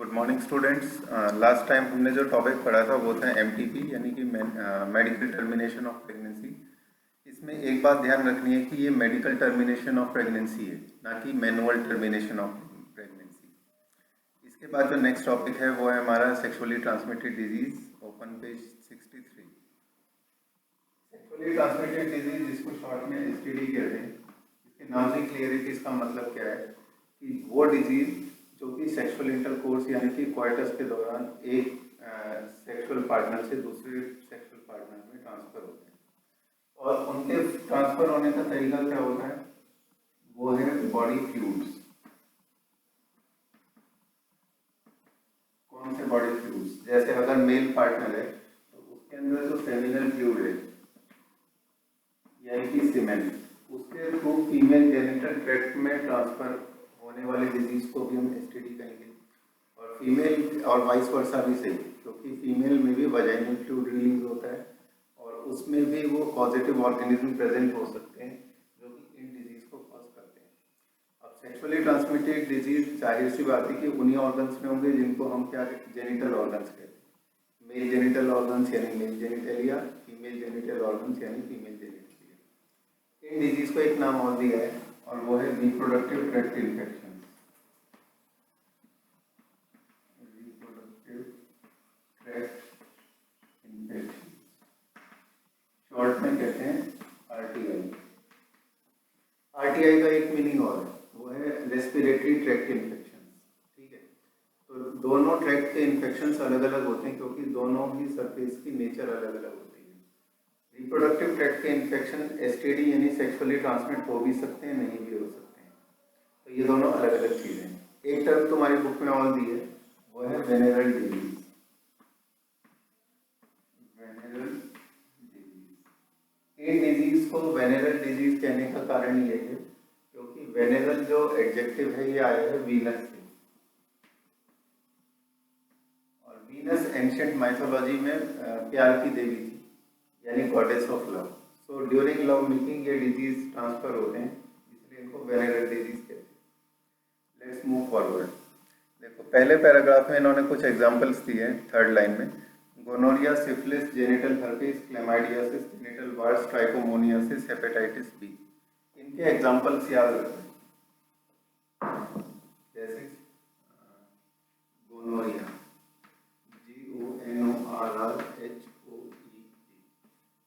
Good morning students. Last time हमने जो topic पढ़ा था वो था एमटीपी यानी कि मेडिकल टर्मिनेशन ऑफ प्रेगनेंसी। इसमें एक बात ध्यान रखनी है कि ये मेडिकल टर्मिनेशन ऑफ प्रेगनेंसी है, ना कि मैनुअल टर्मिनेशन ऑफ प्रेगनेंसी। इसके बाद जो नेक्स्ट टॉपिक है वो है हमारा sexually transmitted disease, open page 63। Sexually transmitted disease जिसको शॉर्ट में एसटीडी कहते हैं, इसके नाम से क्लियर है कि इसका मतलब क्या है कि वो डिजीज जो कि सेक्सुअल इंटरकोर्स यानी कि क्वार्टस के दौरान एक सेक्सुअल पार्टनर से दूसरे सेक्सुअल पार्टनर में ट्रांसफर होते हैं। और उनके ट्रांसफर होने का तरीका क्या होता है, वो है बॉडी फ्लूइड्स। कौन से बॉडी फ्लूइड्स? जैसे अगर मेल पार्टनर है तो उसके अंदर जो सेमिनल फ्लूइड है यानी कि सीमेन, उसके थ्रू फीमेल जेनिटल ट्रैक्ट में ट्रांसफर होने वाले डिजीज को भी हम एसटीडी कहेंगे। और फीमेल और वाइस वर्सा भी सही, क्योंकि फीमेल में भी वजाइनल फ्लूइड रिलीज होता है और उसमें भी वो पॉजिटिव ऑर्गेनिज्म प्रेजेंट हो सकते हैं जो कि इन डिजीज को कॉज करते हैं। अब सेक्सुअली ट्रांसमिटेड डिजीज जाहिर सी बात है कि उन्हीं ऑर्गन्स में होंगे जिनको हम क्या जेनिटल ऑर्गन्स कहते हैं। मेल जेनिटल ऑर्गन्स यानी male genitalia, female genital organs यानी फीमेल जेनिटलिया। इन डिजीज को एक नाम और दिया है और वो है reproductive tract infection. Reproductive tract infection short में कहते हैं आरटीआई। आरटीआई का एक मीनिंग और है, वो है रेस्पिरेटरी ट्रैक्ट इन्फेक्शन। ठीक है, तो दोनों ट्रैक्ट के इन्फेक्शंस अलग अलग होते हैं क्योंकि दोनों ही सरफेस की नेचर अलग अलग होती है। रिप्रोडक्टिव ट्रैक्ट के इन्फेक्शन एसटीडी यानी सेक्सुअली ट्रांसमिट हो भी सकते हैं, नहीं भी हो सकते हैं। तो ये दोनों अलग अलग चीजें हैं। एक टर्म तुम्हारी बुक में और दी है, वो है वेनेरल डिजीज। वेनेरल डिजीज, इन डिजीज को वेनेरल डिजीज कहने का कारण ये है क्योंकि वेनेरल जो एडजेक्टिव है ये आया है वीनस से, और वीनस एंशिएंट माइथोलॉजी में प्यार की देवी थी यानी goddess of love. So during love making ये डिजीज ट्रांसफर होते हैं, इसलिए इनको वेनेरल डिजीज कहते हैं। Let's move forward. देखो पहले पैराग्राफ में इन्होंने कुछ एग्जांपल्स दिए हैं, थर्ड लाइन में gonorrhoea, syphilis, genital herpes, chlamydiasis, genital warts, trichomoniasis, hepatitis B. इनके एग्जांपल्स याद रखें। जैसे गोनोरिया, GONORRHOEA,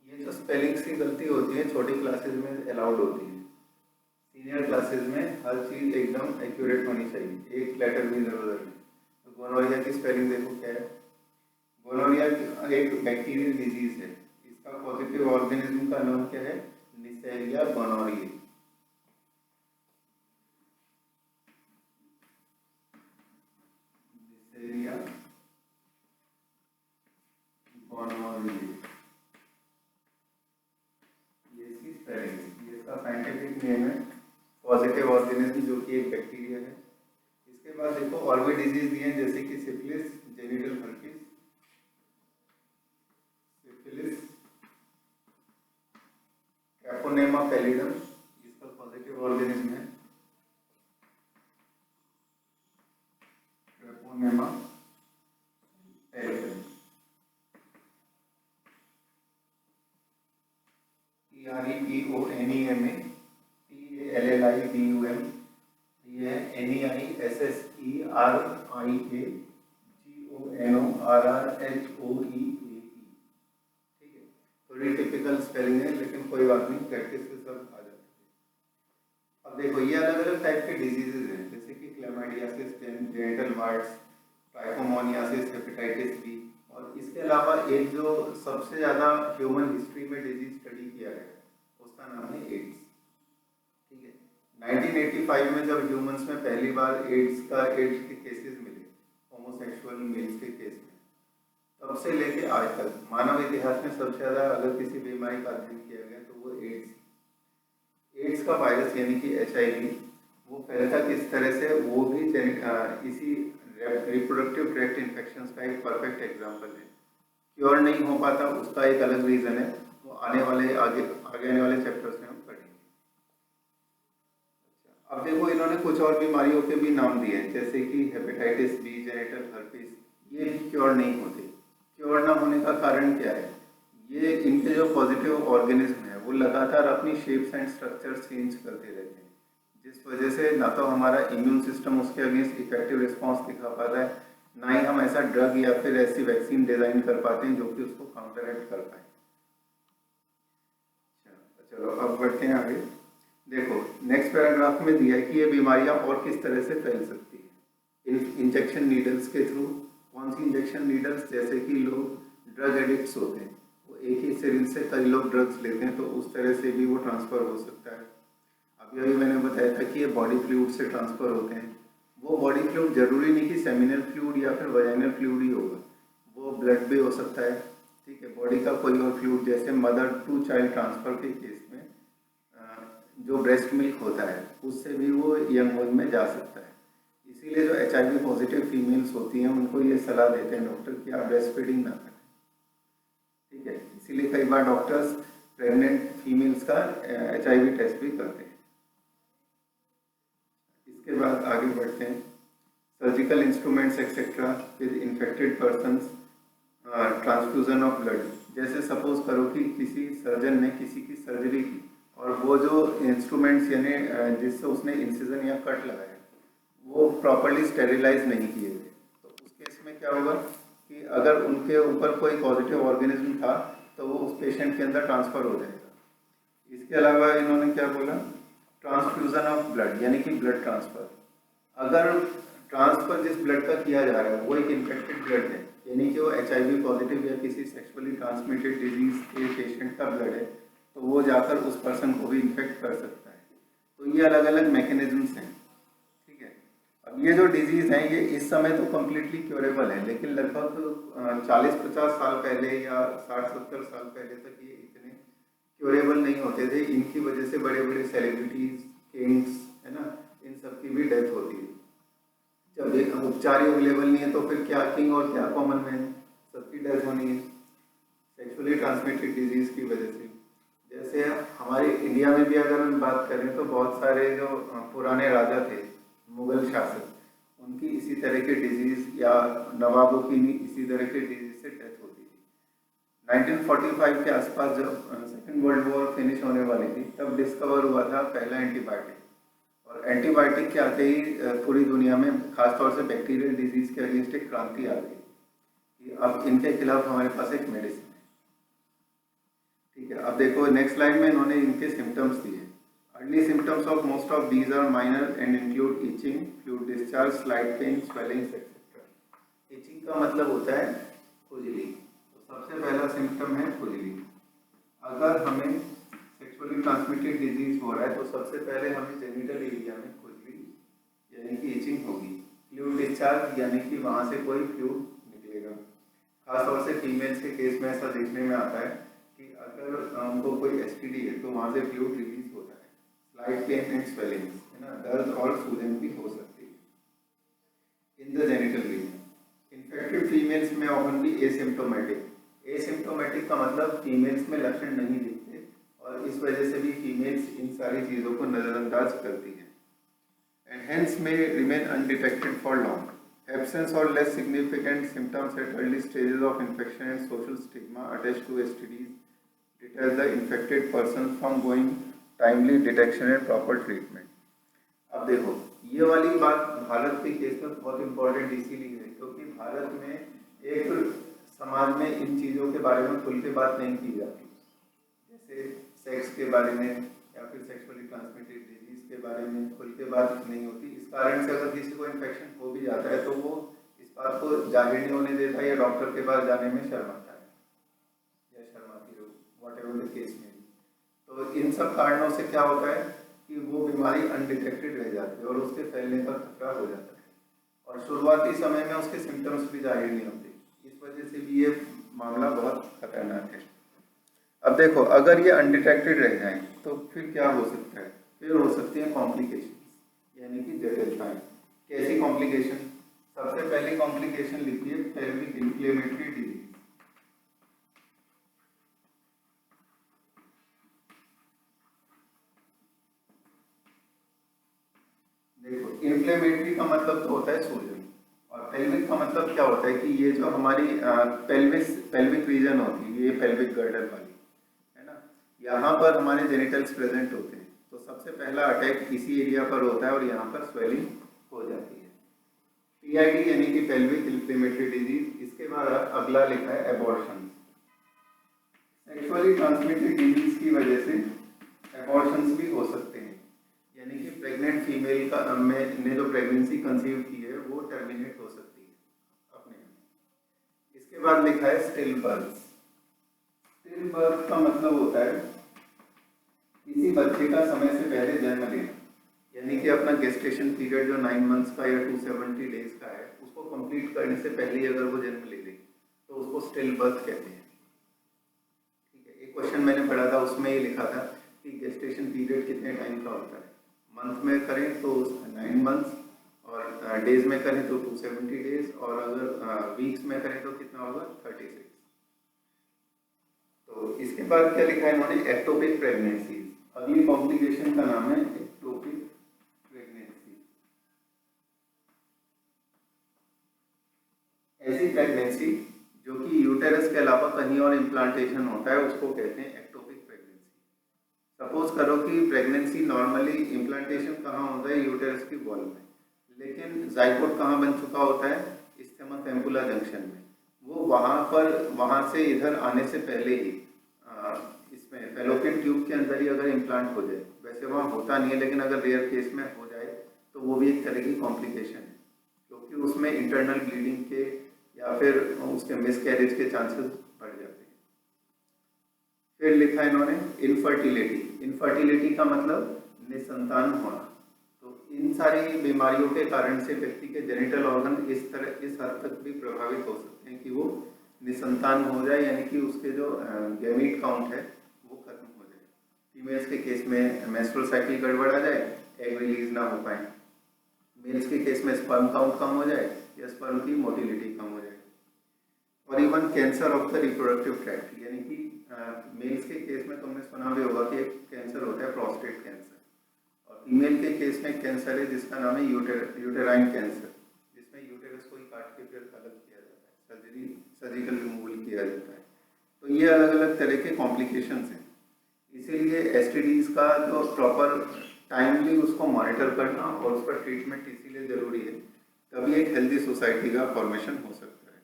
ये जो स्पेलिंग्स की गलती होती है छोटी क्लासेस में अलाउड होती है, सीनियर क्लासेस में हर चीज एकदम एक्यूरेट होनी चाहिए, एक लेटर भी इधर उधर नहीं। तो गोनोरिया की स्पेलिंग देखो क्या है। गोनोरिया एक बैक्टीरियल डिजीज है, इसका पॉजिटिव ऑर्गेनिज्म का नाम क्या है? Neisseria gonorrhoeae. निसेरिया गोनोरिया, ये इसकी स्पेलिंग है, ये इसका साइंटिफिक नेम है पॉजिटिव ऑर्गेनिज्म जो कि एक बैक्टीरिया है। इसके बाद देखो और भी डिजीज दिए हैं जैसे कि syphilis, genital herpes, syphilis, treponema pallidum, इसका पॉजिटिव ऑर्गेनिज्म है ट्रैपोनेमा पैलिडम। TREPONEMA, TALLIDUM, ये है NEISSERIA GONORRHOEA। ठीक है, थोड़ी टिपिकल स्पेलिंग है लेकिन कोई बात नहीं, प्रैक्टिस से सब आ जाते हैं। अब देखो ये अलग अलग टाइप के डिजीजेज हैं जैसे कि chlamydiasis, genital वार्ट्स, trichomoniasis, hepatitis B. और इसके अलावा एक जो सबसे ज्यादा ह्यूमन हिस्ट्री में डिजीज स्टडी किया गया उसका नाम है एड्स। ठीक है, 1985 में जब ह्यूमंस में पहली बार एड्स के केसेस मिले, होमोसेक्सुअल मेल्स के केस में, तब से लेके आज तक मानव इतिहास में सबसे ज्यादा अगर किसी बीमारी का अध्ययन किया गया तो वो एड्स। एड्स का वायरस यानी कि HIV वो फैलता किस तरह से, वो भी इसी रिप्रोडक्टिव ट्रैक्ट इन्फेक्शंस का एक परफेक्ट एग्जांपल है। क्योर नहीं हो पाता उसका एक अलग रीजन है, वो आगे आने वाले चैप्टर्स में हम पढ़ेंगे। अब देखो इन्होंने कुछ और बीमारियों के भी नाम दिए हैं, जैसे कि हेपेटाइटिस बी, जेनिटल हर्पिस, ये भी क्योर नहीं होते। क्योर ना होने का कारण क्या है? ये इनके जो पॉजिटिव ऑर्गेनिज्म है वो लगातार अपनी शेप्स एंड स्ट्रक्चर चेंज करते रहते हैं, जिस वजह से ना तो हमारा इम्यून सिस्टम उसके अगेंस्ट इफेक्टिव रिस्पॉन्स दिखा पाता है, ना ही हम ऐसा ड्रग या फिर ऐसी वैक्सीन डिजाइन कर पाते हैं जो कि उसको काउंटर एक्ट कर पाए। चलो अब बढ़ते हैं आगे। देखो नेक्स्ट पैराग्राफ में दिया है कि ये बीमारियां और किस तरह से फैल सकती है। इंजेक्शन नीडल्स के थ्रू। कौन सी इंजेक्शन नीडल्स? जैसे कि लोग ड्रग एडिक्ट्स होते हैं, वो एक ही सिरिंज से कई लोग ड्रग्स लेते हैं, तो उस तरह से भी वो ट्रांसफर हो सकता है। अभी मैंने बताया था कि ये बॉडी फ्लूइड से ट्रांसफर होते हैं। वो बॉडी फ्लूइड जरूरी नहीं कि सेमिनल फ्लूइड या फिर वजाइनल फ्लूइड ही होगा, वो ब्लड भी हो सकता है। ठीक है, बॉडी का कोई और फ्लूइड, जैसे मदर टू चाइल्ड ट्रांसफर के केस में जो ब्रेस्ट मिल्क होता है उससे भी वो यंग वन में जा सकता है। इसीलिए जो HIV पॉजिटिव फीमेल्स होती हैं उनको ये सलाह देते हैं डॉक्टर कि आप ब्रेस्ट फीडिंग ना करें। ठीक है, इसीलिए कई बार डॉक्टर्स प्रेग्नेंट फीमेल्स का HIV टेस्ट भी करते हैं। इसके बाद आगे बढ़ते हैं। Surgical instruments etcetera with infected persons, transfusion of blood. जैसे सपोज करो कि किसी सर्जन ने किसी की सर्जरी की और वो जो इंस्ट्रूमेंट्स यानी जिससे उसने इंसिजन या कट लगाया वो प्रॉपरली स्टेरिलाइज नहीं किए थे, तो उस केस में क्या होगा कि अगर उनके ऊपर कोई पॉजिटिव ऑर्गेनिज्म था तो वो उस पेशेंट के अंदर ट्रांसफर हो जाएगा। इसके अलावा इन्होंने क्या बोला? ट्रांसफ्यूजन ऑफ ब्लड, यानी कि ब्लड ट्रांसफर। अगर ट्रांसफर जिस ब्लड का किया जा रहा है वो एक इन्फेक्टेड ब्लड है, यानी कि वो HIV पॉजिटिव या किसी सेक्सुअली ट्रांसमिटेड डिजीज के पेशेंट का ब्लड है, तो वो जाकर उस पर्सन को भी इन्फेक्ट कर सकता है। तो ये अलग अलग मैकेनिज्म्स हैं। ठीक है, अब ये जो डिजीज हैं ये इस समय तो कम्प्लीटली क्योरेबल है, लेकिन लगभग 40-50 साल पहले या 60-70 साल पहले तक ये इतने क्योरेबल नहीं होते थे। इनकी वजह से बड़े बड़े सेलिब्रिटीज, किंग्स, है ना, इन सब की भी डेथ होती है। जब एक उपचार ही अवेलेबल नहीं है तो फिर क्या किंग और क्या कॉमन मैन, सबकी डेथ होनी है सेक्सुअली ट्रांसमिटेड डिजीज की वजह से। जैसे हमारे इंडिया में भी अगर हम बात करें तो बहुत सारे जो पुराने राजा थे, मुगल शासक, उनकी इसी तरह के डिजीज या नवाबों की इसी तरह के डिजीज से डेथ होती थी। 1945 के आसपास जब सेकेंड वर्ल्ड वॉर फिनिश होने वाली थी तब डिस्कवर हुआ था पहला एंटीबायोटिक, और एंटीबायोटिक के आते ही पूरी दुनिया में खासतौर से बैक्टीरियल डिजीज के अगेंस्ट एक क्रांति आ गई कि अब इनके खिलाफ हमारे पास एक मेडिसिन है। ठीक है, अब देखो नेक्स्ट लाइन में इन्होंने इनके सिम्टम्स दिए। Early symptoms of most of these are minor and include itching, fluid discharge, slight pain, swellings etcetera. Itching का मतलब होता है खुजली, तो सबसे पहला सिम्टम है खुजली। अगर हमें सेक्सुअली ट्रांसमिटेड डिजीज हो रहा है तो सबसे पहले हमें जेनिटल एरिया में खुजली यानी कि इचिंग होगी। फ्लूइड डिस्चार्ज यानी कि वहां से कोई फ्लूइड निकलेगा। खासतौर से फीमेल्स के केस में ऐसा देखने में आता है कि अगर उनको कोई STD है तो वहां से फ्लूइड रिलीज होता है। स्लाइट पेन एंड स्वेलिंग्स, है ना, दर्द और सूजन भी हो सकती है in the genital region. Infected females में ऑफन भी एसिम्प्टोमेटिक। एसिम्प्टोमेटिक का मतलब फीमेल्स में लक्षण नहीं दिखते और इस वजह से भी फीमेल्स इन सारी चीजों को नजरअंदाज करती है and hence may remain undetected for long. Absence or less significant symptoms at early stages of infection and social stigma attached to STDs deter the infected person from going timely detection and proper treatment. अब देखो ये वाली बात भारत के case में बहुत important इसीलिए है क्योंकि भारत में एक समाज में इन चीज़ों के बारे में खुल के बात नहीं की जाती, जैसे सेक्स के बारे में या फिर सेक्सुअली ट्रांसमिटेड डिजीज के बारे में खुल के बात नहीं होती। इस कारण से अगर किसी को इन्फेक्शन हो भी जाता है तो वो इस बात को जाहिर नहीं होने देता या डॉक्टर के पास जाने में शर्माता है या शर्माती हो, व्हाटएवर द केस में। तो इन सब कारणों से क्या होता है कि वो बीमारी अनडिटेक्टेड रह जाती है और उसके फैलने का खतरा हो जाता है और शुरुआती समय में उसके सिम्टम्स भी जाहिर नहीं होते। इस वजह से भी ये मामला बहुत खतरनाक है। अब देखो अगर ये अनडिटेक्टेड रह जाए तो फिर क्या हो सकता है? फिर हो सकती है कॉम्प्लिकेशन यानी कि जटिलताएं। कैसी कॉम्प्लिकेशन? सबसे पहली कॉम्प्लिकेशन लिखिए पेल्विक इन्फ्लेमेटरी डिजीज। का मतलब तो होता है सूजन, और पेल्विक का मतलब क्या होता है कि ये जो हमारी पेल्विक रीजन होती है, ये पेल्विक गर्डर वाली है ना, यहाँ पर हमारे जेनिटल्स प्रेजेंट होते हैं। तो सबसे पहला अटैक इसी एरिया पर होता है और यहाँ पर स्वेलिंग हो जाती है, पीआईडी यानी कि पेल्विक इंफ्लेमेटरी डिजीज। इसके बाद अगला लिखा है एबॉर्शन। सेक्सुअली ट्रांसमिटेड डिजीज की वजह से एबॉर्शंस भी हो सकते हैं, यानी कि प्रेग्नेंट फीमेल का ने जो प्रेगनेंसी कंसीव की है वो टर्मिनेट हो सकती है अपने में। इसके बाद लिखा है स्टिल बर्थ। स्टिल बर्थ का मतलब होता है किसी बच्चे का समय से पहले जन्म लेना, यानी कि अपना गेस्टेशन पीरियड जो 9 मंथ्स का या 270 डेज का है उसको कंप्लीट करने से पहले ही अगर वो जन्म ले ले तो उसको स्टिल बर्थ कहते हैं। ठीक है, एक क्वेश्चन मैंने पढ़ा था उसमें ये लिखा था कि गेस्टेशन पीरियड कितने टाइम का होता है, मंथ में करें तो 9 मंथ्स, और डेज में करें तो 270 डेज, और अगर वीक्स में करें तो कितना होगा 36। तो इसके बाद क्या लिखा है इन्होंने, एक्टोपिक प्रेगनेंसी। अगली कॉम्प्लिकेशन का नाम है एक्टोपिक प्रेगनेंसी। ऐसी प्रेगनेंसी जो कि यूटेरस के अलावा कहीं और इम्प्लांटेशन होता है उसको कहते हैं एक्टोपिक प्रेगनेंसी। सपोज करो कि प्रेगनेंसी नॉर्मली इम्प्लांटेशन कहाँ होता है, यूटेरस की वॉल में, लेकिन जाइगोट कहाँ बन चुका होता है, स्टेमा टेम्पुला जंक्शन में। वो वहाँ से इधर आने से पहले ही इसमें फेलोपियन ट्यूब के अंदर ही अगर इम्प्लांट हो जाए, वैसे वहाँ होता नहीं है लेकिन अगर रेयर केस में हो जाए तो वो भी एक तरह की कॉम्प्लिकेशन है, क्योंकि उसमें इंटरनल ब्लीडिंग के या फिर उसके मिसकैरेज के चांसेस बढ़ जाते हैं। फिर लिखा है इन्होंने इनफर्टिलिटी। इनफर्टिलिटी का मतलब निसंतान होना। तो इन सारी बीमारियों के कारण से व्यक्ति के जेनिटल ऑर्गन इस हद तक भी प्रभावित हो सकते हैं कि वो निसंतान हो जाए, यानी कि उसके जो गैमीट काउंट है वो खत्म हो जाए। फीमेल्स के केस में मेंस्ट्रुअल साइकिल गड़बड़ा जाए, एग रिलीज ना हो पाए। मेल्स के केस में स्पर्म काउंट कम हो जाए या स्पर्म की मोटिलिटी कम हो जाए। और even cancer of the reproductive tract, यानी कि मेल्स के केस में तुमने सुना भी होगा कि एक कैंसर होता है प्रोस्टेट कैंसर, और फीमेल के केस में कैंसर है जिसका नाम है यूटेराइन कैंसर, जिसमें यूटेरस को ही काट के फिर अलग किया जाता है, सर्जिकल रिमूवल किया जाता है। तो ये अलग अलग तरह के कॉम्प्लिकेशंस हैं, इसीलिए एसटीडीज का जो प्रॉपर टाइमली उसको मॉनिटर करना और उस पर ट्रीटमेंट इसीलिए जरूरी है, तभी एक हेल्दी सोसाइटी का फॉर्मेशन हो सकता है।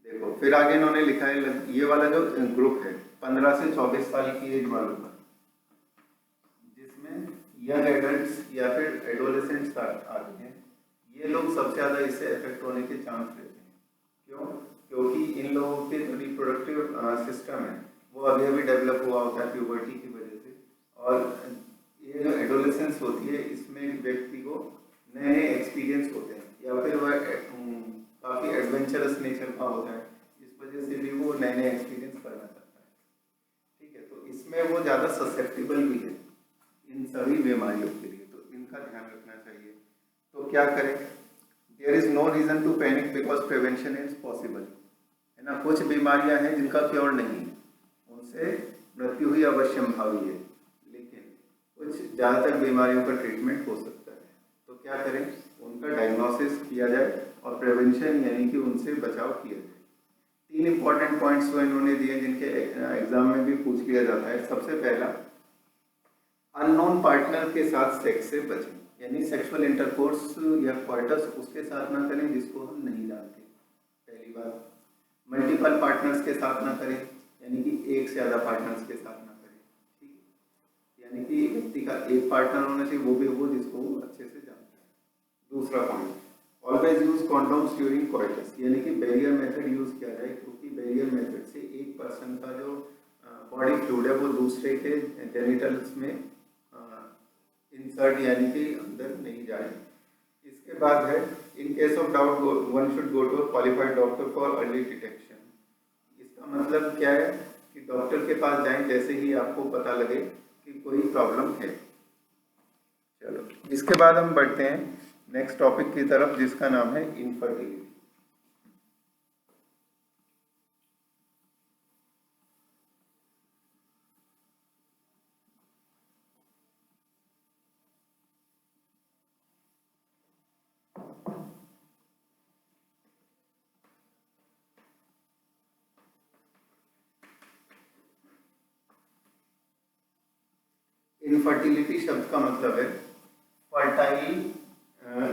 देखो फिर आगे इन्होंने लिखा है ये वाला जो ग्रुप है 15 से 24 साल की एज वालों का, जिसमें यंग एडल्ट्स या फिर एडोलेसेंट्स आते हैं, ये लोग सबसे ज़्यादा इससे इफेक्ट होने के चांस रहते हैं। क्यों? क्योंकि इन लोगों के जो रिप्रोडक्टिव सिस्टम है वो अभी अभी डेवलप हुआ होता है प्यूबर्टी की वजह से, और ये जो एडोलेसेंस होती है इसमें व्यक्ति को नए नए एक्सपीरियंस होते हैं या फिर वह काफ़ी एडवेंचरस नेचर का होता है, इस वजह से भी वो नए नए एक्सपीरियंस करना चाहता है। ठीक है, तो इसमें वो ज़्यादा ससेप्टिबल भी है इन सभी बीमारियों के लिए, तो इनका ध्यान रखना चाहिए। तो क्या करें? There is no reason to panic because prevention is possible, है ना। कुछ बीमारियां हैं जिनका क्योर नहीं है, उनसे मृत्यु ही अवश्यंभावी है, लेकिन कुछ ज़्यादातर बीमारियों का ट्रीटमेंट हो सकता है। तो क्या करें? उनका डायग्नोसिस किया जाए और प्रिवेंशन यानी कि उनसे बचाव किया जाए। 3 इंपॉर्टेंट पॉइंट्स जो इन्होंने दिए जिनके एग्जाम में भी पूछ लिया जाता है। सबसे पहला, अननोन पार्टनर के साथ सेक्स से बचें, यानी सेक्सुअल इंटरकोर्स या क्वार्टर्स उसके साथ ना करें जिसको हम नहीं जानते। पहली बात, मल्टीपल पार्टनर्स के साथ ना करें, यानी कि एक से ज़्यादा पार्टनर्स के साथ ना करें। ठीक है, यानी कि व्यक्ति का एक पार्टनर होना चाहिए, वो भी वो जिसको वो अच्छे से जानता है। दूसरा point, always use condoms during quarters, यानी कि बैरियर मेथड यूज किया जाए, क्योंकि बैरियर मेथड से एक पर्सन का जो बॉडी फ्लूइड है वो दूसरे के जेनिटल्स में इंसर्ट यानी कि अंदर नहीं जाए। इसके बाद है, in case of doubt one should go to a qualified doctor for early detection. इसका मतलब क्या है कि डॉक्टर के पास जाएं जैसे ही आपको पता लगे कि कोई प्रॉब्लम है। चलो इसके बाद हम बढ़ते हैं नेक्स्ट टॉपिक की तरफ, जिसका नाम है इनफर्टिलिटी। इनफर्टिलिटी शब्द का मतलब है फर्टाइल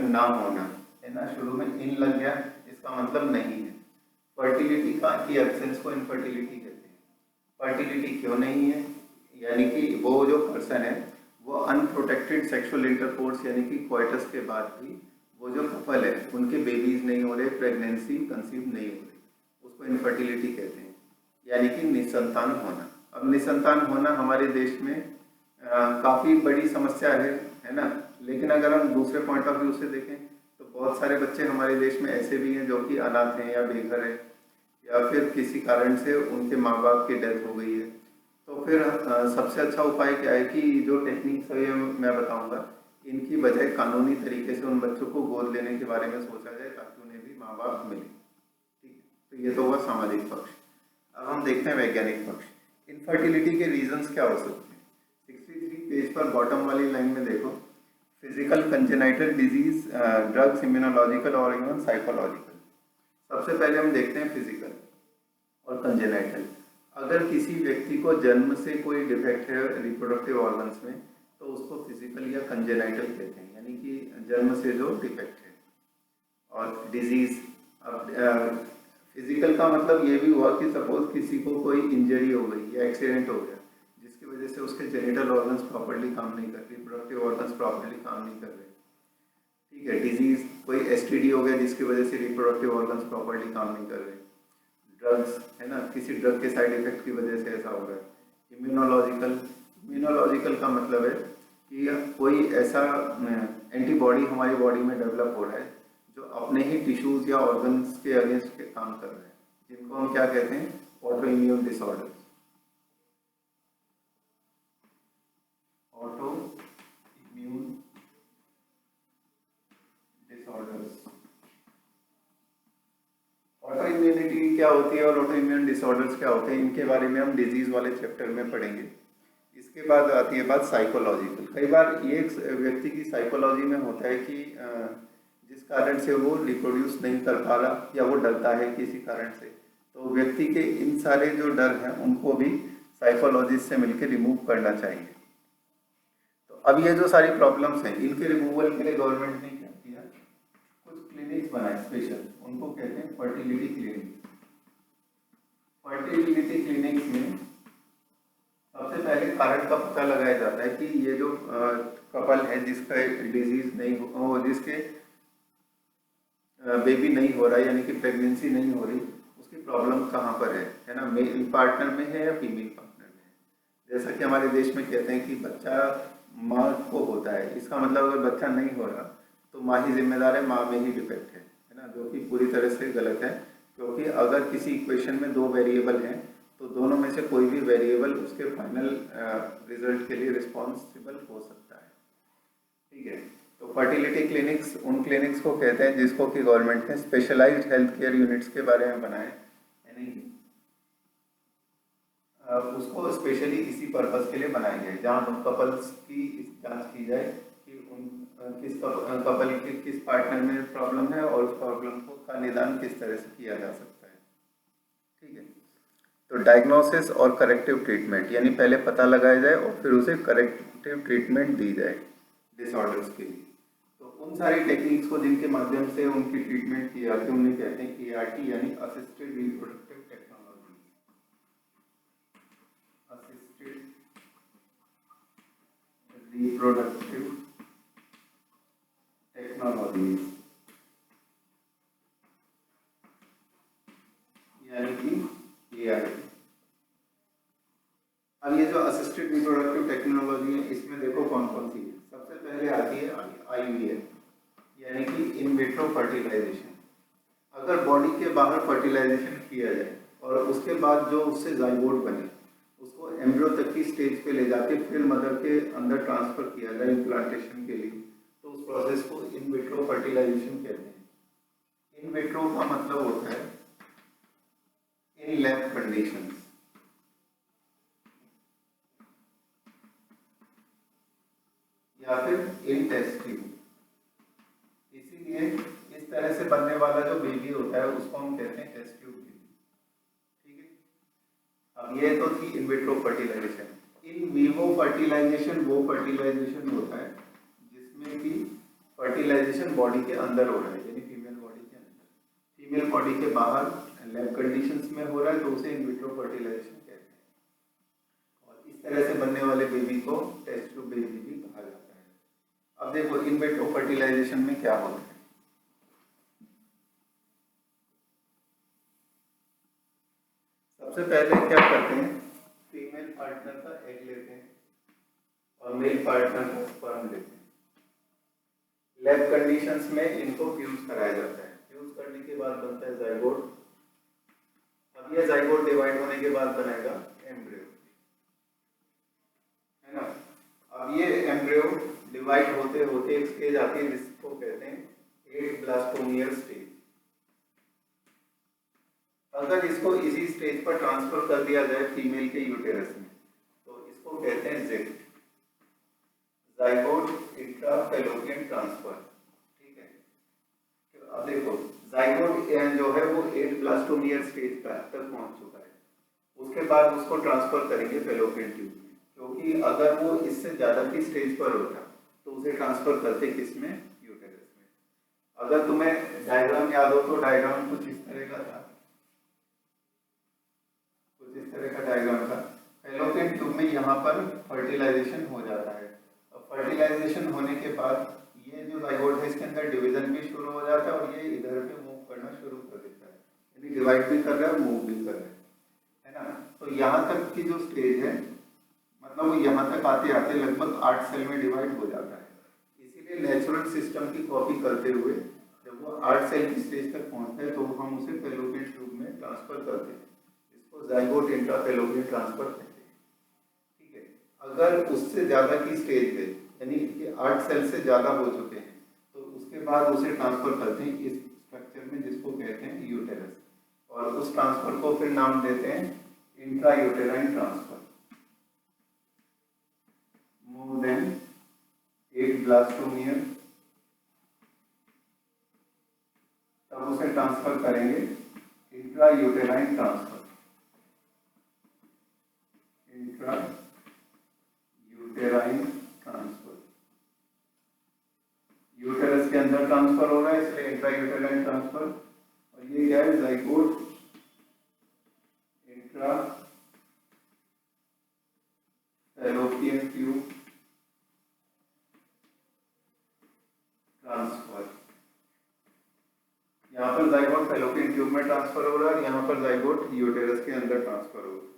ना होना, है ना। शुरू में इन लग गया, इसका मतलब नहीं है। फर्टिलिटी का की एब्सेंस को इनफर्टिलिटी कहते हैं। फर्टिलिटी क्यों नहीं है, यानी कि वो जो पर्सन है वो अनप्रोटेक्टेड सेक्सुअल इंटरकोर्स यानी कि कोइटस के बाद भी वो जो कपल है उनके बेबीज नहीं हो रहे, प्रेगनेंसी कंसीव नहीं हो रही, उसको इनफर्टिलिटी कहते हैं, यानी कि निसंतान होना। अब निसंतान होना हमारे देश में काफ़ी बड़ी समस्या है ना। लेकिन अगर हम दूसरे पॉइंट ऑफ व्यू से देखें तो बहुत सारे बच्चे हमारे देश में ऐसे भी हैं जो कि अनाथ हैं या बेघर है, या फिर किसी कारण से उनके माँ बाप की डेथ हो गई है। तो फिर सबसे अच्छा उपाय क्या है कि जो टेक्निक्स है मैं बताऊंगा, इनकी बजाय कानूनी तरीके से उन बच्चों को गोद लेने के बारे में सोचा जाए ताकि उन्हें भी माँ बाप मिले। ठीक है, तो ये तो हुआ सामाजिक पक्ष। अब हम देखते हैं वैज्ञानिक पक्ष। इनफर्टिलिटी के रीजंस क्या हो सकते हैं। 63 पेज पर बॉटम वाली लाइन में देखो, physical, congenital disease, drugs, immunological और इवन साइकोलॉजिकल। सबसे पहले हम देखते हैं फिजिकल और कंजेनाइटल। अगर किसी व्यक्ति को जन्म से कोई डिफेक्ट है रिप्रोडक्टिव ऑर्गन्स में तो उसको फिजिकल या कंजेनाइटल कहते हैं, यानी कि जन्म से जो डिफेक्ट है। और डिजीज, अब फिजिकल का मतलब ये भी हुआ कि सपोज किसी को कोई इंजरी हो गई या एक्सीडेंट हो गया जिसकी वजह से उसके जेनिटल ऑर्गन्स प्रॉपर्ली काम नहीं कर रहे, रिप्रोडक्टिव ऑर्गन्स प्रॉपर्ली काम नहीं कर रहे। ठीक है। डिजीज, कोई एसटीडी हो गया जिसकी वजह से रिप्रोडक्टिव ऑर्गन्स प्रॉपर्ली काम नहीं कर रहे। ड्रग्स, है ना, किसी ड्रग के साइड इफेक्ट की वजह से ऐसा हो रहा है। इम्यूनोलॉजिकल, इम्यूनोलॉजिकल का मतलब है कि कोई ऐसा एंटीबॉडी हमारी बॉडी में डेवलप हो रहा है जो अपने ही टिश्यूज या ऑर्गन्स के अगेंस्ट के काम कर रहे हैं, जिनको हम क्या कहते हैं, auto immune disorders. Auto immune disorders. Auto immunity क्या होती है और ऑटो इम्यून डिसऑर्डर्स क्या होते हैं, इनके बारे में हम डिजीज वाले चैप्टर में पढ़ेंगे। इसके बाद आती है बात साइकोलॉजिकल। कई बार ये एक व्यक्ति की साइकोलॉजी में होता है कि जिस कारण से वो रिप्रोड्यूस नहीं कर पा रहा या वो डरता है किसी कारण से, तो व्यक्ति के इन सारे जो डर हैं उनको भी साइकोलॉजिस्ट से मिलकर रिमूव करना चाहिए। तो अब ये जो सारी प्रॉब्लम्स हैं इनके रिमूवल के लिए गवर्नमेंट ने क्या किया, कुछ क्लिनिक्स बनाए स्पेशल, उनको कहते हैं फर्टिलिटी क्लिनिक। फर्टिलिटी क्लिनिक्स में सबसे पहले कारण का पता लगाया जाता है कि ये जो कपल है जिसका डिजीज नहीं हो, जिसके बेबी नहीं हो रहा है यानी कि प्रेगनेंसी नहीं हो रही, उसकी प्रॉब्लम कहाँ पर है ना, मेल पार्टनर में है या फीमेल पार्टनर में है। जैसा कि हमारे देश में कहते हैं कि बच्चा माँ को होता है, इसका मतलब अगर बच्चा नहीं हो रहा तो माँ ही जिम्मेदार है, माँ में ही डिफेक्ट है ना, जो कि पूरी तरह से गलत है। क्योंकि अगर किसी इक्वेशन में दो वेरिएबल हैं तो दोनों में से कोई भी वेरिएबल उसके फाइनल रिजल्ट के लिए रिस्पॉन्सिबल हो सकता है। ठीक है। तो फर्टिलिटी क्लिनिक्स उन क्लिनिक्स को कहते हैं जिसको कि गवर्नमेंट ने स्पेशलाइज्ड हेल्थ केयर यूनिट्स के बारे में बनाए, यानी उसको स्पेशली इसी पर्पस के लिए बनाए गए जहाँ कपल्स की जांच की जाए कि उन किस कपल के किस पार्टनर में प्रॉब्लम है और उस प्रॉब्लम को का निदान किस तरह से किया जा सकता है। ठीक है। तो डायग्नोसिस और करेक्टिव ट्रीटमेंट, यानी पहले पता लगाया जाए और फिर उसे करेक्टिव ट्रीटमेंट दी जाए डिसऑर्डर्स के लिए। तो उन सारी टेक्निक्स को जिनके माध्यम से उनकी ट्रीटमेंट की जाती है उन्हें कहते हैं ART यानी assisted reproductive technology. Assisted reproductive technology यानी कि ART। अब ये जो असिस्टेड रिप्रोडक्टिव टेक्नोलॉजी है इसमें देखो कौन कौन सी है। सबसे पहले आती है IVF यानी कि इन विट्रो फर्टिलाइजेशन। अगर बॉडी के बाहर फर्टिलाइजेशन किया जाए और उसके बाद जो उससे जाइगोट बने उसको एम्ब्रियो तक की स्टेज पे ले जाके फिर मदर के अंदर ट्रांसफर किया जाए इम्प्लांटेशन के लिए, तो उस प्रोसेस को इन विट्रो फर्टिलाइजेशन कहते हैं। इन विट्रो का मतलब होता है इन लैब कंडीशंस, या फिर इन टेस्ट ट्यूब। इसीलिए इस तरह से बनने वाला जो बेबी होता है उसको हम कहते हैं टेस्ट ट्यूब बेबी। ठीक है। अब ये तो थी in vitro fertilisation. In vivo fertilisation वो फर्टिलाइजेशन होता है जिसमें कि फर्टिलाइजेशन बॉडी के अंदर हो रहा है, यानी फीमेल बॉडी के अंदर। फीमेल बॉडी के बाहर लैब कंडीशंस में हो रहा है तो उसे इन विट्रो फर्टिलाइजेशन कहते हैं। और इस तरह से बनने वाले बेबी को टेस्ट ट्यूब बेबी भी कहा जाता है। अब देखो इन विट्रो फर्टिलाइजेशन में क्या होता है। सबसे पहले क्या करते हैं, फीमेल पार्टनर का एग लेते हैं और मेल पार्टनर का स्पर्म लेते हैं। लैब कंडीशंस में इनको फ्यूज कराया जाता है। फ्यूज करने के बाद बनता है जाइगोट। अब ये जाइगोट डिवाइड होने के बाद बनेगा एम्ब्रियो, है ना। अब ये एम्ब्रियो डिवाइड होते होते एक स्टेज आती है जिसको कहते हैं 8 ब्लास्टोमियर स्टेज। अगर इसको इसी स्टेज पर ट्रांसफर कर दिया जाए फीमेल के यूटेरस में तो इसको कहते हैं जेट, जाइगोट इंट्राफैलोपियन ट्रांसफर। ठीक है, तो अब देखो जाइगोट जो है वो 8 ब्लास्टोमियर स्टेज तक पहुंच चुका है। उसके बाद उसको ट्रांसफर करेंगे फैलोपियन ट्यूब में, क्योंकि अगर वो इससे ज्यादा की स्टेज पर होता तो उसे ट्रांसफर करते किसमें, यूटेरस में। अगर तुम्हें डायग्राम याद हो तो डायग्राम कुछ इस तरह का था, कुछ इस तरह का डायग्राम था। फैलोपियन ट्यूब में यहाँ पर फर्टिलाइजेशन हो जाता है। अब फर्टिलाइजेशन होने के बाद ये जो जाइगोट है इसके अंदर डिवीजन भी शुरू हो जाता है और ये इधर पे मूव करना शुरू कर देता है, यानी डिवाइड भी कर रहा है मूव भी कर रहा है ना। तो यहाँ तक की जो स्टेज है मतलब वो यहाँ तक आते आते लगभग 8 सेल में डिवाइड हो जाता है। इसीलिए नेचुरल सिस्टम की कॉपी करते हुए जब वो 8 सेल की स्टेज तक पहुँचता है तो हम उसे फैलोपियन ट्यूब में ट्रांसफर करते हैं। इसको जाइगोट इंट्राफैलोपियन ट्रांसफर कहते हैं। ठीक है, अगर उससे ज्यादा की स्टेज है यानी कि 8 सेल से ज्यादा हो चुके हैं तो उसके बाद उसे ट्रांसफर करते हैं इस स्ट्रक्चर में जिसको कहते हैं यूटेरस, और उस ट्रांसफर को फिर नाम देते हैं intra uterine transfer. More than 8 blastomere, तब उसे ट्रांसफर करेंगे intra uterine transfer. Intra uterine transfer, uterus के अंदर ट्रांसफर हो रहा है इसलिए इंट्रा यूटेराइन ट्रांसफर। और ये क्या है, zygote intra fallopian tube transfer. यहाँ पर जाइगोट फैलोपियन ट्यूब में ट्रांसफर हो रहा है, यहाँ पर जाइगोट यूटेरस के अंदर ट्रांसफर हो रहा है।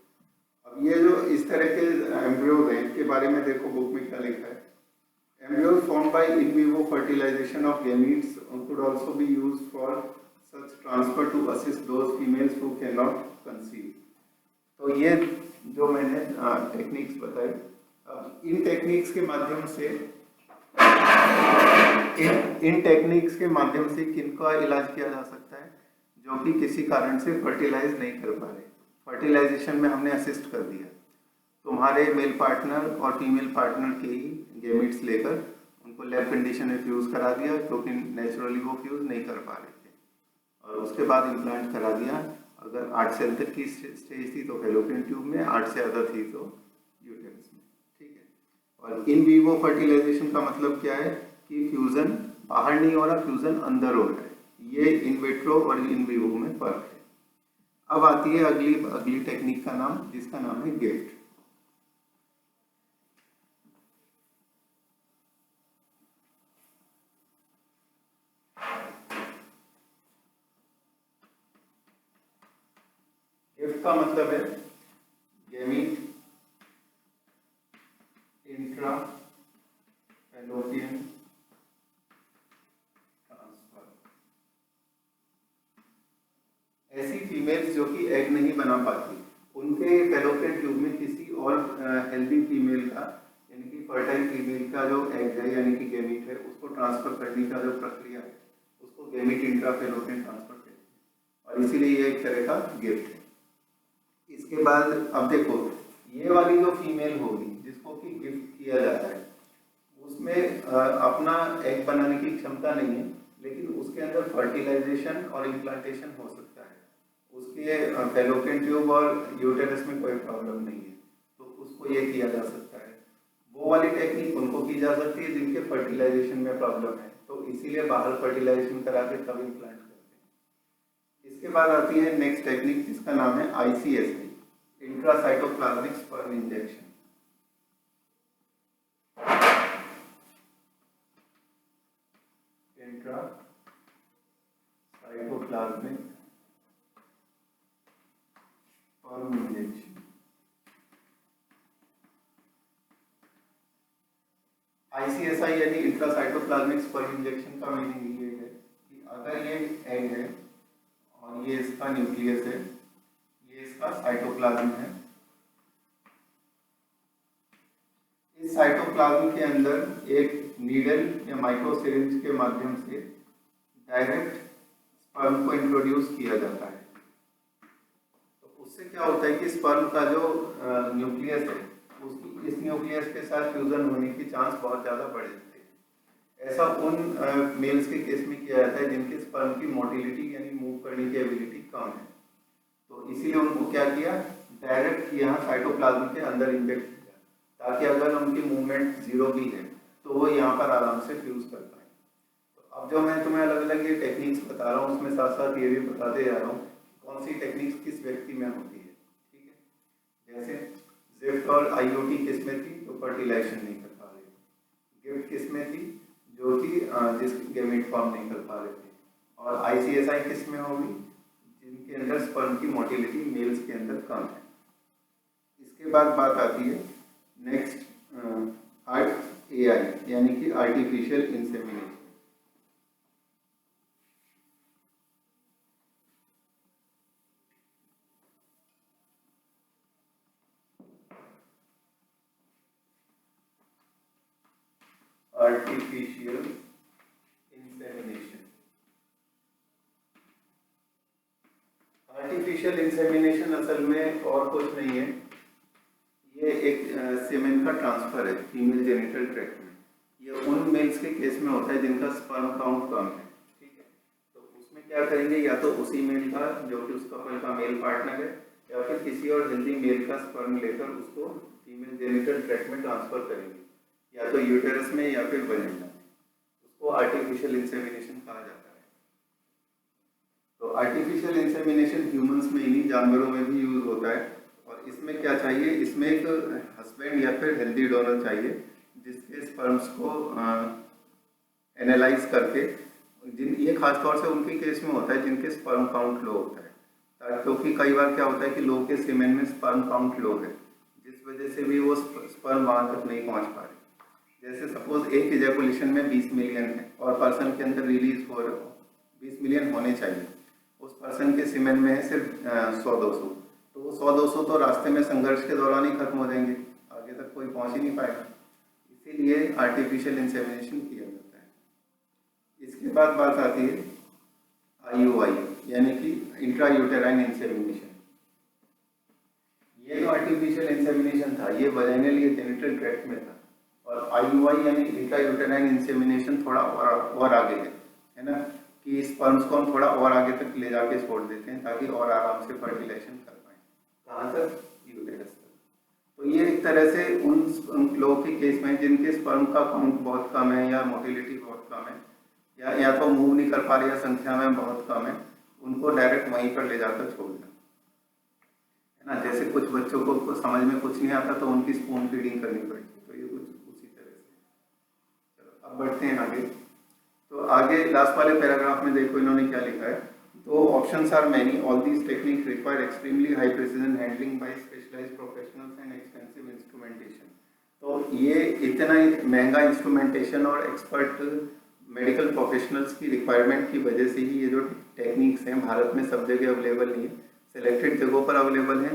अब ये जो इस तरह के एम्ब्रियोज हैं इनके बारे में देखो बुक में क्या लिखा है। Embryos formed by in vivo fertilization of gametes could also be used for such transfer to assist those females who cannot conceive। तो ये जो मैंने टेक्निक्स बताई, इन टेक्निक्स के माध्यम से इन टेक्निक्स के माध्यम से किनका इलाज किया जा सकता है, जो कि किसी कारण से फर्टिलाइज नहीं कर पा रहे। फर्टिलाइजेशन में हमने असिस्ट कर दिया, तुम्हारे मेल पार्टनर और फीमेल पार्टनर के ही गेमिट्स लेकर उनको लैब कंडीशन में फ्यूज करा दिया क्योंकि नेचुरली वो फ्यूज नहीं कर पा रहे थे, और उसके बाद इम्प्लांट करा दिया। अगर 8 सेल तक की स्टेज थी तो फैलोपियन ट्यूब में, 8 से ज़्यादा थी तो यूटेरस में। ठीक है, और इन वीवो फर्टिलाइजेशन का मतलब क्या है कि फ्यूजन बाहर नहीं हो रहा, फ्यूजन अंदर हो रहा है। ये इन विट्रो और इन वीवो में फर्क है। अब आती है अगली टेक्निक का नाम, जिसका नाम है गिफ्ट। गिफ्ट का मतलब है गेमीट इंट्रा फैलोपियन ट्रांसफर। ऐसी फीमेल्स जो कि एग नहीं बना पाती, उनके फैलोपियन ट्यूब में किसी और हेल्दी फीमेल का यानी कि फर्टाइल फीमेल का जो एग है यानी कि गेमीट है उसको ट्रांसफर करने का जो प्रक्रिया है उसको गेमीट इंट्रा फैलोपियन ट्रांसफर कहते हैं, और इसीलिए ये एक तरह का गिफ्ट है। इसके बाद अब देखो ये वाली जो फीमेल होगी जिसको कि गिफ्ट किया जाता है उसमें अपना एग बनाने की क्षमता नहीं है, लेकिन उसके अंदर फर्टिलाइजेशन और इम्प्लांटेशन हो सकता है। उसके फैलोपियन ट्यूब और यूटेरस में कोई प्रॉब्लम नहीं है, तो उसको ये किया जा सकता है। वो वाली टेक्निक उनको की जा सकती है जिनके फर्टिलाइजेशन में प्रॉब्लम है, तो इसीलिए बाहर फर्टिलाइजेशन करा के तब इम्प्लांट करते हैं। इसके बाद आती है नेक्स्ट टेक्निक जिसका नाम है ICSI, intracytoplasmic sperm injection. Intracytoplasmic sperm injection. ICSI यानी इंट्रासाइटोप्लाज्मिक स्पर्म इंजेक्शन का मीनिंग ये है कि अगर ये एग है और ये इसका न्यूक्लियस है, ये इसका साइटोप्लाज्म है, इस साइटोप्लाज्म के अंदर एक नीडल या माइक्रोसिरिंज के माध्यम से डायरेक्ट स्पर्म को इंट्रोड्यूस किया जाता है। तो उससे क्या होता है कि स्पर्म का जो न्यूक्लियस है उसकी इस न्यूक्लियस के साथ फ्यूजन होने की चांस बहुत ज़्यादा बढ़ जाते हैं। ऐसा उन मेल्स के केस में किया जाता है जिनके स्पर्म की मोटिलिटी यानी मूव करने की एबिलिटी कम है। तो इसीलिए उनको क्या किया, डायरेक्ट यहाँ साइटोप्लाज्म के अंदर इंजेक्ट किया, ताकि अगर उनकी मूवमेंट जीरो भी है तो वो यहाँ पर आराम से फ्यूज कर पाए। तो अब जो मैं तुम्हें अलग अलग ये टेक्निक्स बता रहा हूँ उसमें साथ साथ ये भी बताते जा रहा हूँ कौन सी टेक्निक्स किस व्यक्ति में होती है। ठीक है, जैसे ज़िफ्ट और IUD किस में थी, तो फर्टिलाइजेशन नहीं कर पा रहे थे। गिफ्ट किस में थी, जो कि जिसकी गैमेट फॉर्म नहीं कर पा रहे थे। और ICSI किस में होगी, जिनके अंदर स्पर्म की मोटिलिटी मेल्स के अंदर कम है। इसके बाद बात आती है नेक्स्ट AI यानी कि artificial insemination. Artificial insemination, artificial insemination असल में और कुछ नहीं है, ये एक सीमेन का ट्रांसफर है फीमेल जेनिटल ट्रैक्ट में। ये उन मेल्स के केस में होता है जिनका स्पर्म काउंट कम है। ठीक है, तो उसमें क्या करेंगे, या तो उसी मेल का जो कि उस कपल का मेल पार्टनर है या फिर किसी और हेल्दी मेल का स्पर्म लेकर उसको फीमेल जेनिटल ट्रैक्ट में ट्रांसफर करेंगे, या तो यूटेरस में या फिर वजाइना में। उसको आर्टिफिशियल इंसेमिनेशन कहा जाता है। तो आर्टिफिशियल इंसेमिनेशन ह्यूमंस में ही नहीं जानवरों में भी यूज होता है। और इसमें क्या चाहिए, इसमें एक हस्बैंड या फिर हेल्दी डोनर चाहिए जिसके स्पर्म्स को एनालाइज करके, जिन ये खासतौर से उनके केस में होता है जिनके स्पर्म काउंट लो होता है, क्योंकि कई बार क्या होता है कि लोगों के सीमेन में स्पर्म काउंट लो है जिस वजह से भी वो स्पर्म वहां तक नहीं पहुंच पा रहे। जैसे सपोज एक इजैकुलेशन में 20 मिलियन है और पर्सन के अंदर रिलीज हो 20 मिलियन होने चाहिए, उस पर्सन के सीमेन में है सिर्फ 100-200, तो वो 100-200 तो रास्ते में संघर्ष के दौरान ही खत्म हो जाएंगे, आगे तक कोई पहुंच ही नहीं पाएगा। इसीलिए आर्टिफिशियल इंसेमिनेशन किया जाता है। इसके बाद बात आती है IUI यानी कि इंट्रा यूटेराइन इंसेमिनेशन। ये जो आर्टिफिशियल इंसेमिनेशन था ये वजाइनल या जेनिटल ट्रैक्ट में था, और IUI यानी इंट्रा यूटेराइन इंसेमिनेशन थोड़ा और आगे है ना, कि स्पर्म्स को हम थोड़ा और आगे तक ले जाके छोड़ देते हैं ताकि और आराम से फर्टिलाइजेशन कर पाए। कहाँ तक, यूटेरस तक। तो ये एक तरह से उन लोगों के केस में जिनके स्पर्म का काउंट बहुत कम है या मोटिलिटी बहुत कम है या तो मूव नहीं कर पा रहे या संख्या में बहुत कम है, उनको डायरेक्ट वहीं पर ले जाकर छोड़ दें, है ना। जैसे कुछ बच्चों को समझ में कुछ नहीं आता तो उनकी स्पून फीडिंग करनी पड़ती, तो ये कुछ उसी तरह से। चलो अब बढ़ते हैं आगे। तो आगे लास्ट वाले पैराग्राफ में देखो इन्होंने क्या लिखा है। तो options are many, all these technique require extremely high precision handling by specialised professionals and expensive instrumentation. तो ये इतना महंगा इंस्ट्रूमेंटेशन और एक्सपर्ट मेडिकल प्रोफेशनल्स की रिक्वायरमेंट की वजह से ही ये जो टेक्निक्स हैं भारत में सब जगह अवेलेबल नहीं है, सिलेक्टेड जगहों पर अवेलेबल हैं,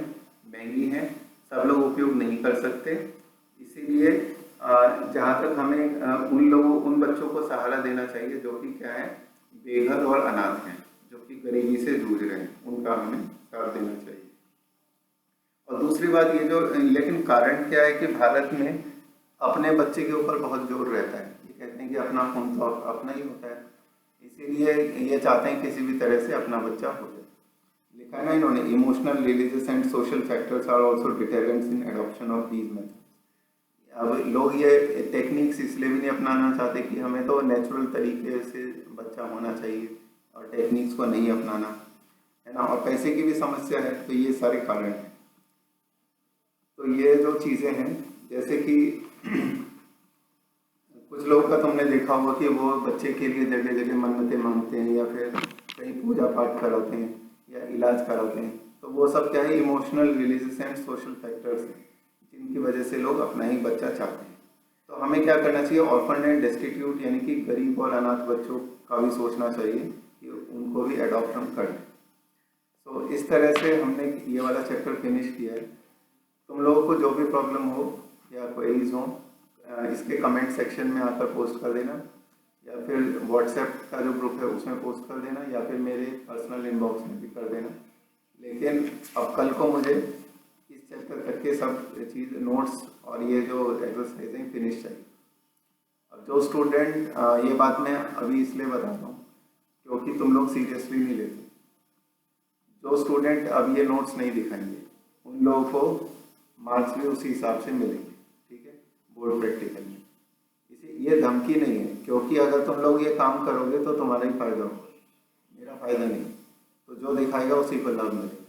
महंगी हैं, सब लोग उपयोग नहीं कर सकते। इसीलिए जहाँ तक हमें उन बच्चों को सहारा देना चाहिए जो कि क्या है, बेघर और अनाथ हैं, जो कि गरीबी से जूझ रहे हैं, उनका हमें साथ देना चाहिए। और दूसरी बात ये जो, लेकिन कारण क्या है कि भारत में अपने बच्चे के ऊपर बहुत जोर रहता है। ये कहते हैं कि अपना खून तो अपना ही होता है, इसीलिए ये चाहते हैं किसी भी तरह से अपना बच्चा हो जाए। लिखा है ना इन्होंने, emotional, religious and social factors are also deterrents in adoption of these methods. अब लोग ये टेक्निक्स इसलिए भी नहीं अपनाना चाहते कि हमें तो नेचुरल तरीके से बच्चा होना चाहिए और टेक्निक्स को नहीं अपनाना है ना, और पैसे की भी समस्या है, तो ये सारे कारण हैं। तो ये जो चीज़ें हैं, जैसे कि कुछ लोग का तुमने देखा होगा कि वो बच्चे के लिए जगह जगह मन्नतें मांगते हैं या फिर कहीं पूजा पाठ कराते हैं या इलाज कराते हैं, तो वो सब क्या है, emotional, religious and social factors हैं जिनकी वजह से लोग अपना ही बच्चा चाहते हैं। तो हमें क्या करना चाहिए, ऑर्फन एंड डेस्टिट्यूट यानी कि गरीब और अनाथ बच्चों का भी सोचना चाहिए कि उनको भी अडॉप्ट हम करें। तो इस तरह से हमने ये वाला चैप्टर फिनिश किया है। तुम लोगों को जो भी प्रॉब्लम हो या क्वेरीज हो, इसके कमेंट सेक्शन में आकर पोस्ट कर देना, या फिर व्हाट्सएप का जो ग्रुप है उसमें पोस्ट कर देना, या फिर मेरे पर्सनल इनबॉक्स में भी कर देना। लेकिन अब कल को मुझे इस चैप्टर तक के सब चीज़, नोट्स और ये जो एक्सरसाइज हैं फिनिश चाहिए। अब जो स्टूडेंट, ये बात मैं अभी इसलिए बता रहा हूँ क्योंकि तुम लोग सीरियसली नहीं लेते। जो स्टूडेंट अब ये नोट्स नहीं दिखाएंगे उन लोगों को मार्क्स भी उसी हिसाब से मिलेंगे, ठीक है, बोर्ड प्रैक्टिकल में। इसे ये धमकी नहीं है, क्योंकि अगर तुम लोग ये काम करोगे तो तुम्हारा ही फायदा होगा, मेरा फायदा नहीं। तो जो दिखाएगा उसी को लाभ मिलेगा।